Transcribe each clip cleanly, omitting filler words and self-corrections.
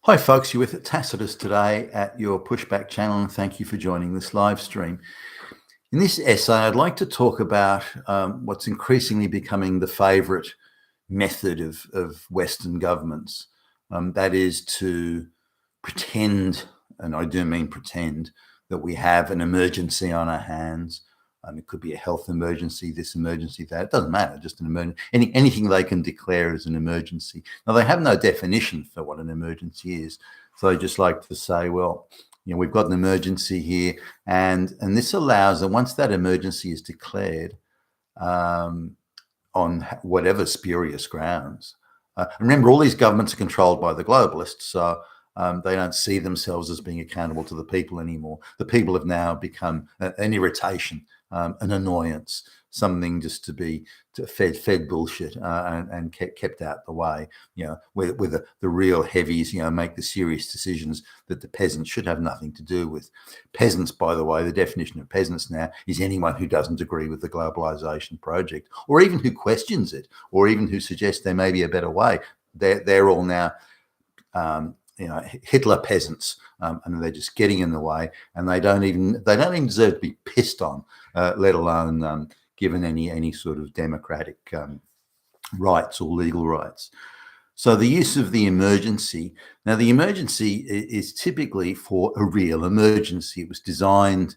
Hi folks, you're with Tacitus today at your Pushback channel, and thank you for joining this live stream. In this essay, I'd like to talk about what's increasingly becoming the favourite method of Western governments. That is to pretend, and I do mean pretend, that we have an emergency on our hands. It could be a health emergency, this emergency, that. It doesn't matter, just an emergency. Anything they can declare as an emergency. Now, they have no definition for what an emergency is. So I just like to say, well, we've got an emergency here, and this allows that once that emergency is declared on whatever spurious grounds. Remember, all these governments are controlled by the globalists, so they don't see themselves as being accountable to the people anymore. The people have now become an irritation, an annoyance, something just to be fed bullshit and kept out the way. Where the real heavies, make the serious decisions that the peasants should have nothing to do with. Peasants, by the way, the definition of peasants now is anyone who doesn't agree with the globalization project, or even who questions it, or even who suggests there may be a better way. They're all now Hitler peasants, and they're just getting in the way, and they don't even deserve to be pissed on, let alone given any sort of democratic rights or legal rights. So the use of the emergency. Now, the emergency is typically for a real emergency. It was designed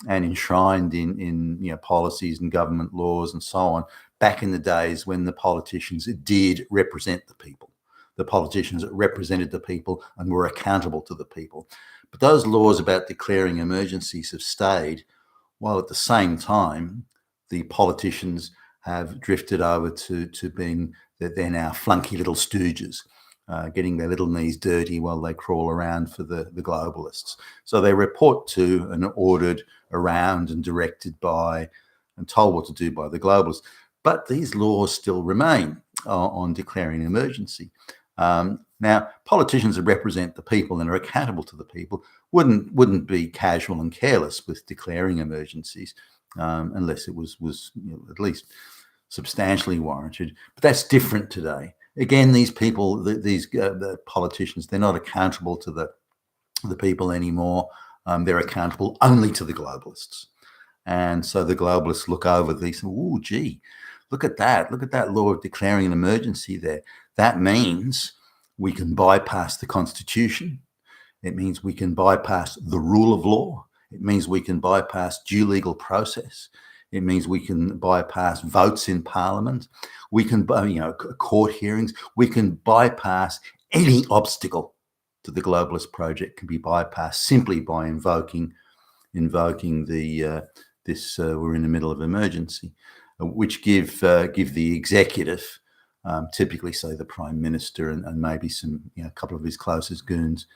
and enshrined in policies and government laws and so on back in the days when the politicians did represent the people. The politicians that represented the people and were accountable to the people. But those laws about declaring emergencies have stayed, while at the same time, the politicians have drifted over to being that they're now flunky little stooges, getting their little knees dirty while they crawl around for the globalists. So they report to and are ordered around and directed by and told what to do by the globalists. But these laws still remain on declaring an emergency. Now, politicians that represent the people and are accountable to the people wouldn't be casual and careless with declaring emergencies, unless it was at least substantially warranted. But that's different today. Again, these people, the politicians, they're not accountable to the people anymore. They're accountable only to the globalists, and so the globalists look over these. Oh, gee, look at that! Look at that law of declaring an emergency there. That means we can bypass the Constitution. It means we can bypass the rule of law. It means we can bypass due legal process. It means we can bypass votes in Parliament. We can, court hearings. We can bypass any obstacle to the globalist project. Can be bypassed simply by invoking this. We're in the middle of emergency, which give the executive. Typically, say the Prime Minister and maybe a couple of his closest goons,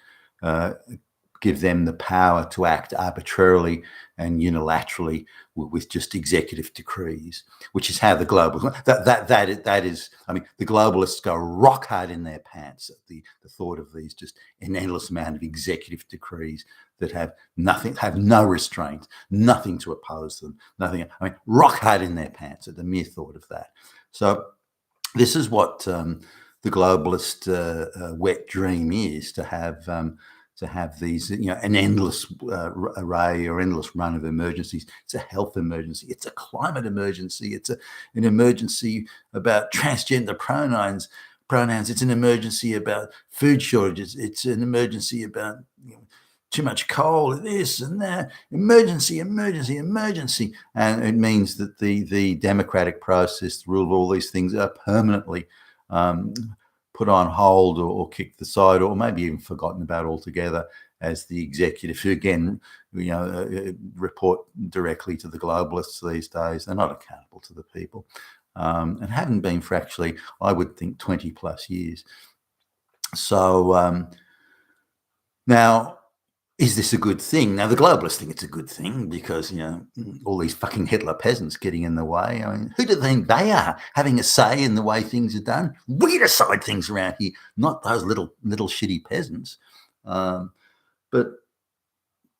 give them the power to act arbitrarily and unilaterally with just executive decrees, which is how the globalists. That is. I mean, the globalists go rock hard in their pants at the thought of these just an endless amount of executive decrees that have no restraint, nothing to oppose them, nothing. I mean, rock hard in their pants at the mere thought of that. So. This is what the globalist wet dream is, to have these, an endless array or endless run of emergencies. It's a health emergency. It's a climate emergency. It's an emergency about transgender pronouns. It's an emergency about food shortages. It's an emergency about too much coal, this and that, emergency. And it means that the democratic process, the rule of all these things, are permanently put on hold or kicked aside, or maybe even forgotten about altogether, as the executive, who again, report directly to the globalists these days. They're not accountable to the people, and haven't been for actually, I would think, 20 plus years. So now, is this a good thing? Now, the globalists think it's a good thing because, all these fucking Hitler peasants getting in the way. I mean, who do they think they are, having a say in the way things are done? We decide things around here, not those little shitty peasants. But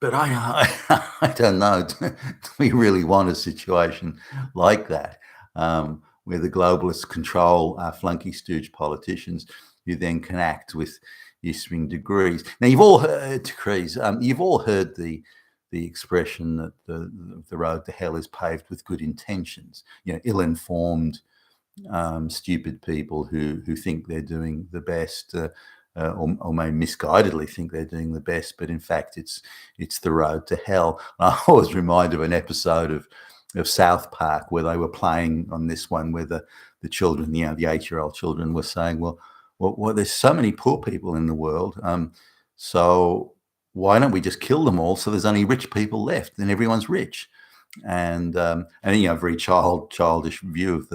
I don't know. Do we really want a situation like that, where the globalists control our flunky stooge politicians who then can act with issuing degrees. Now you've all heard you've all heard the expression that the road to hell is paved with good intentions. Ill-informed, stupid people who think they're doing the best, or may misguidedly think they're doing the best, but in fact it's the road to hell. I was reminded of an episode of South Park where they were playing on this one, where the children, the 8-year-old children, were saying, well, there's so many poor people in the world, so why don't we just kill them all so there's only rich people left and everyone's rich? And very childish view of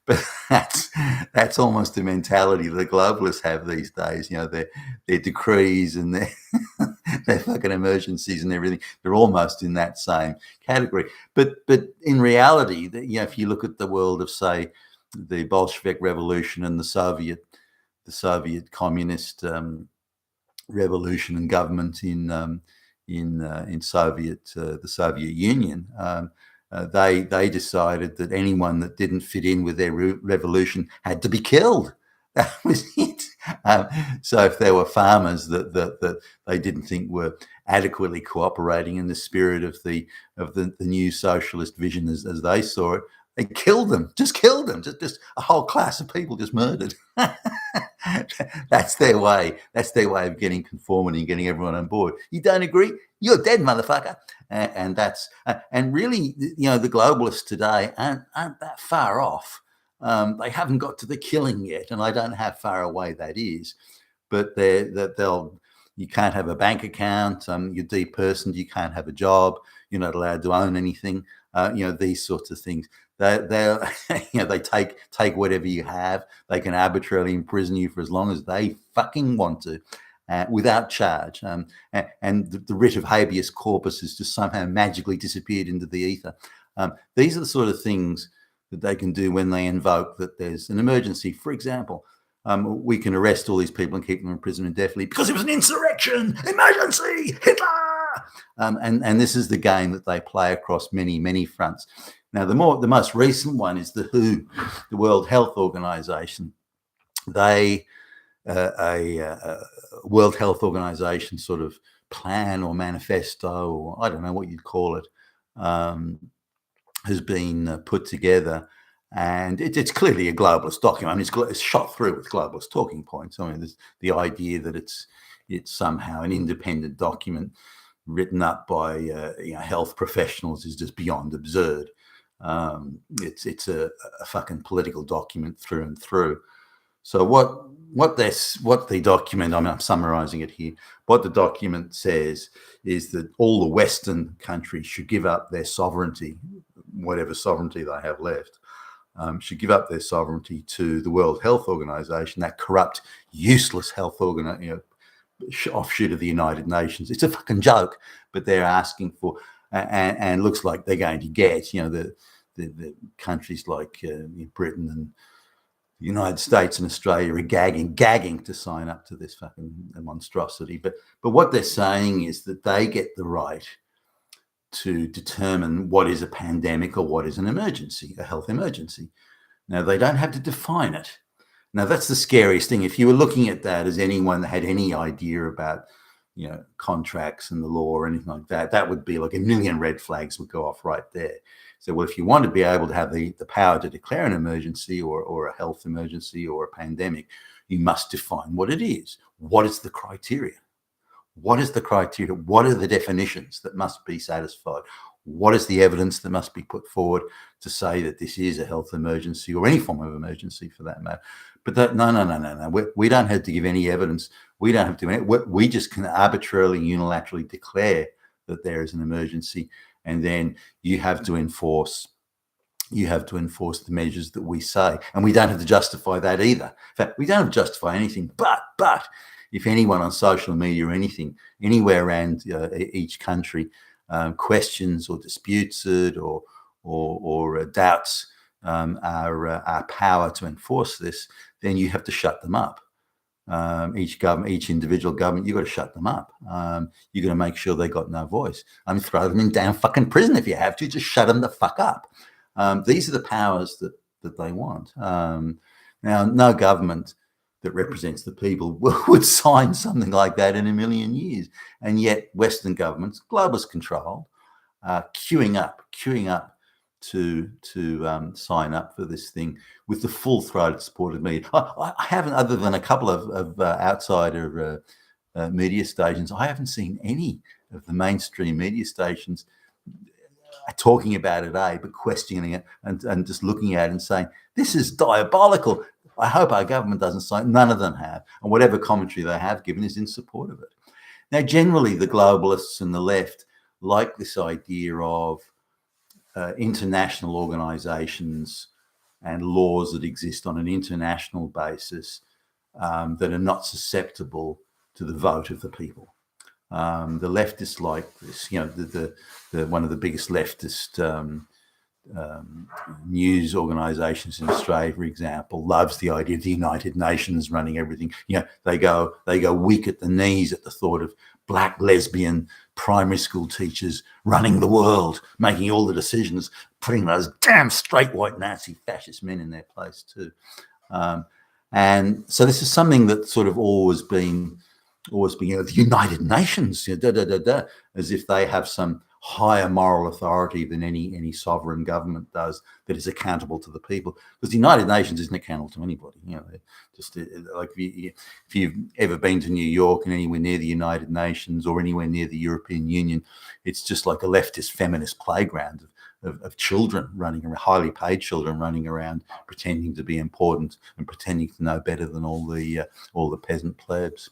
but that's almost the mentality the globalists have these days. Their decrees and their their fucking emergencies and everything, they're almost in that same category. But in reality, if you look at the world of, say, the Bolshevik Revolution and the Soviet communist revolution and government in the Soviet Union, they decided that anyone that didn't fit in with their revolution had to be killed. That was it. So if there were farmers that they didn't think were adequately cooperating in the spirit of the new socialist vision as they saw it, they killed them. Just a whole class of people just murdered. That's their way. That's their way of getting conformity and getting everyone on board. You don't agree? You're dead, motherfucker. And that's and really, the globalists today aren't that far off. They haven't got to the killing yet, and I don't know how far away that is. But you can't have a bank account. You're depersoned. You can't have a job. You're not allowed to own anything. These sorts of things. They take whatever you have. They can arbitrarily imprison you for as long as they fucking want to, without charge. And the writ of habeas corpus has just somehow magically disappeared into the ether. These are the sort of things that they can do when they invoke that there's an emergency. For example, we can arrest all these people and keep them in prison indefinitely because it was an insurrection, emergency, Hitler. And this is the game that they play across many, many fronts. Now, the most recent one is the WHO, the World Health Organization. They, a World Health Organization sort of plan or manifesto, or I don't know what you'd call it, has been put together, and it's clearly a globalist document. I mean, it's shot through with globalist talking points. I mean, there's the idea that it's somehow an independent document written up by health professionals is just beyond absurd. It's a fucking political document through and through. So what the document, I'm summarizing it here, what the document says is that all the Western countries should give up their sovereignty, whatever sovereignty they have left, should give up their sovereignty to the World Health Organization, that corrupt, useless health offshoot of the United Nations. It's a fucking joke, but they're asking for, and looks like they're going to get, the countries like Britain and the United States and Australia are gagging to sign up to this fucking monstrosity. But what they're saying is that they get the right to determine what is a pandemic or what is an emergency, a health emergency. Now, they don't have to define it. Now, that's the scariest thing. If you were looking at that as anyone that had any idea about, contracts and the law or anything like that, that would be like a million red flags would go off right there. So, well, if you want to be able to have the power to declare an emergency or a health emergency or a pandemic, you must define what it is. What is the criteria? What is the criteria? What are the definitions that must be satisfied? What is the evidence that must be put forward to say that this is a health emergency or any form of emergency for that matter? But no. We don't have to give any evidence. We don't have to. We just can arbitrarily, unilaterally declare that there is an emergency, and then you have to enforce. You have to enforce the measures that we say, and we don't have to justify that either. In fact, we don't have to justify anything. But if anyone on social media or anything, anywhere around each country, questions or disputes it or doubts our power to enforce this, then you have to shut them up. Each individual government, you've got to shut them up. You've got to make sure they got no voice. Throw them in damn fucking prison if you have to. Just shut them the fuck up. These are the powers that they want. Now, no government that represents the people would sign something like that in a million years. And yet Western governments, globalist controlled, are queuing up to sign up for this thing with the full-throated support of media. I haven't, other than a couple of outsider media stations, I haven't seen any of the mainstream media stations talking about it, but questioning it and just looking at it and saying, this is diabolical. I hope our government doesn't sign. None of them have. And whatever commentary they have given is in support of it. Now, generally, the globalists and the left like this idea of international organizations and laws that exist on an international basis that are not susceptible to the vote of the people. The leftists like this. You know, the one of the biggest leftist news organizations in Australia, for example, loves the idea of the United Nations running everything. You know, they go weak at the knees at the thought of black lesbian primary school teachers running the world, making all the decisions, putting those damn straight white Nazi fascist men in their place too. And so this is something that's sort of always been, you know, the United Nations, you know, as if they have some higher moral authority than any sovereign government does that is accountable to the people. Because the United Nations isn't accountable to anybody. You know, just like if you've ever been to New York and anywhere near the United Nations or anywhere near the European Union, it's just like a leftist feminist playground of children running around, highly paid children running around, pretending to be important and pretending to know better than all the peasant plebs.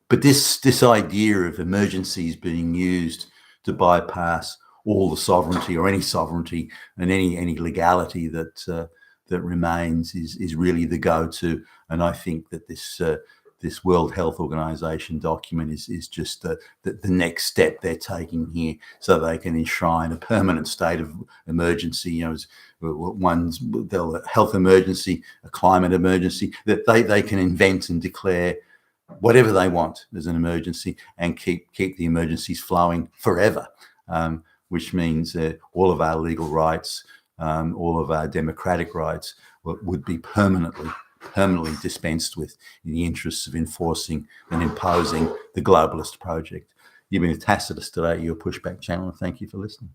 But this idea of emergencies being used to bypass all the sovereignty or any sovereignty and any legality that remains is really the go-to. And I think that this World Health Organization document is just the next step they're taking here, so they can enshrine a permanent state of emergency. You know, a health emergency, a climate emergency, that they can invent and declare whatever they want as an emergency and keep the emergencies flowing forever, which means all of our legal rights, all of our democratic rights would be permanently dispensed with in the interests of enforcing and imposing the globalist project. You've been with Tacitus today, your Pushback channel, and thank you for listening.